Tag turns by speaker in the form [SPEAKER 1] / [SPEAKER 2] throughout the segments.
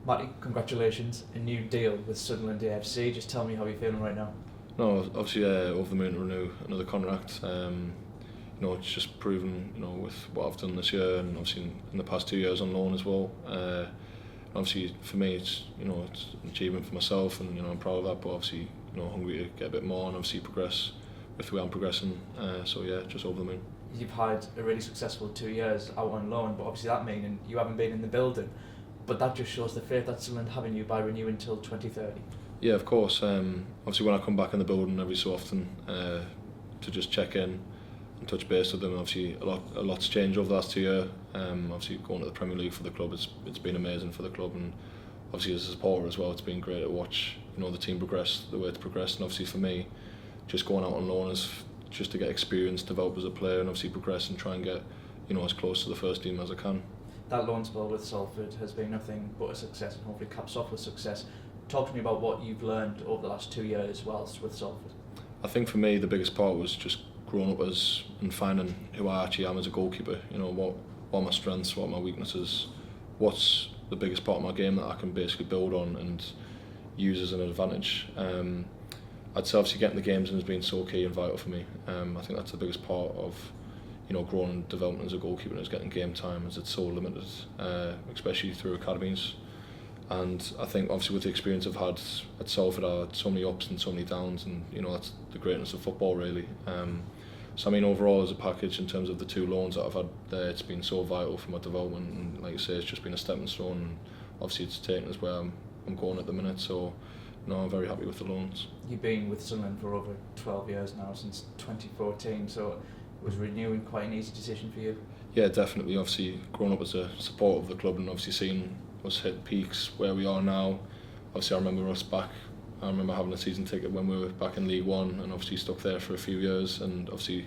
[SPEAKER 1] Matty, congratulations, a new deal with Sunderland AFC. Just tell me how you're feeling right now.
[SPEAKER 2] No, obviously over the moon to renew another contract. It's just proven, with what I've done this year and obviously in the past 2 years on loan as well. Obviously for me, it's it's an achievement for myself, and I'm proud of that. But obviously, hungry to get a bit more and obviously progress with the way I'm progressing. So yeah, just over the moon.
[SPEAKER 1] You've had a really successful 2 years out on loan, but obviously that meaning you haven't been in the building. But that just shows the faith that Sunderland have in you by renewing until 2030.
[SPEAKER 2] Yeah, of course. Obviously, when I come back in the building every so often to just check in and touch base with them, obviously a lot's changed over the last 2 years. Obviously, going to the Premier League for the club, it's been amazing for the club, and obviously as a supporter as well, it's been great to watch the team progress the way it's progressed. And obviously for me, just going out on loan is just to get experience, develop as a player, and obviously progress and try and get as close to the first team as I can.
[SPEAKER 1] That loan spell with Salford has been nothing but a success, and hopefully caps off with success. Talk to me about what you've learned over the last 2 years whilst with Salford.
[SPEAKER 2] I think for me the biggest part was just growing up and finding who I actually am as a goalkeeper. What are my strengths, what are my weaknesses, what's the biggest part of my game that I can basically build on and use as an advantage. I'd say obviously getting the games in has been so key and vital for me. I think that's the biggest part of growing and developing as a goalkeeper, is getting game time, as it's so limited, especially through academies. And I think obviously with the experience I've had at Salford, I had so many ups and so many downs, and that's the greatness of football really. So I mean, overall as a package, in terms of the 2 loans that I've had there, it's been so vital for my development, and like you say, it's just been a stepping stone, and obviously it's taken us where I'm going at the minute. So I'm very happy with the loans. You've
[SPEAKER 1] been with Sunderland for over 12 years now, since 2014, so was renewing quite an easy decision for you?
[SPEAKER 2] Yeah, definitely. Obviously growing up as a supporter of the club and obviously seeing us hit peaks where we are now. Obviously I remember having a season ticket when we were back in League One, and obviously stuck there for a few years, and obviously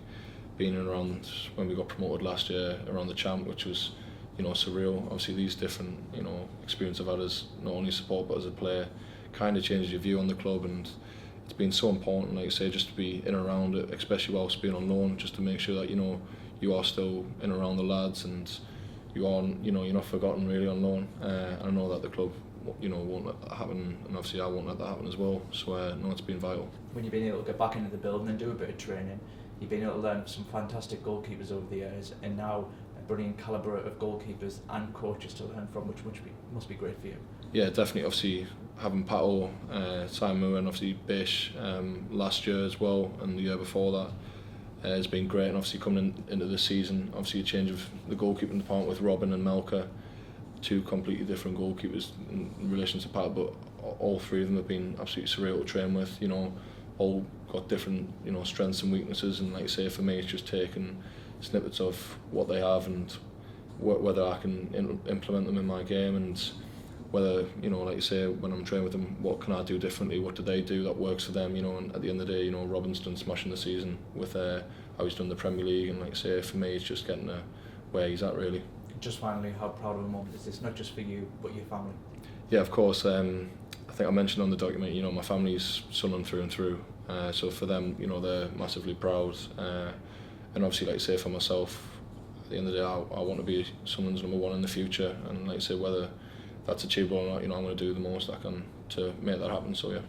[SPEAKER 2] being around when we got promoted last year, around the champ, which was surreal. Obviously these different experience I've had as not only a supporter but as a player kind of changes your view on the club, and it's been so important, like I say, just to be in and around it, especially whilst being on loan, just to make sure that you are still in and around the lads, and you're not forgotten really on loan. I know that the club won't let that happen, and obviously I won't let that happen as well. So no, it's been vital.
[SPEAKER 1] When you've been able to get back into the building and do a bit of training, you've been able to learn some fantastic goalkeepers over the years, and now a brilliant calibre of goalkeepers and coaches to learn from, which must be great for you.
[SPEAKER 2] Yeah, definitely. Obviously having Pato, Simon, and obviously Bish last year as well, and the year before that has been great. And obviously coming into the season, obviously a change of the goalkeeping department with Robin and Melka, 2 completely different goalkeepers in relation to Pato, but all 3 of them have been absolutely surreal to train with. All got different strengths and weaknesses, and like I say, for me it's just taking snippets of what they have and whether I can implement them in my game, and whether like you say, when I'm training with them, what can I do differently, what do they do that works for them, and at the end of the day, Robin's done smashing the season with how he's done the Premier League, and like I say, for me it's just getting where he's at really.
[SPEAKER 1] Just finally, how proud of a moment is this, not just for you but your family?
[SPEAKER 2] Yeah, of course. I think I mentioned on the document, my family's Sunderland through and through, so for them, they're massively proud, and obviously like I say, for myself, at the end of the day, I want to be Sunderland's number 1 in the future, and like I say, whether that's achievable or not, I'm going to do the most I can to make that happen. So yeah.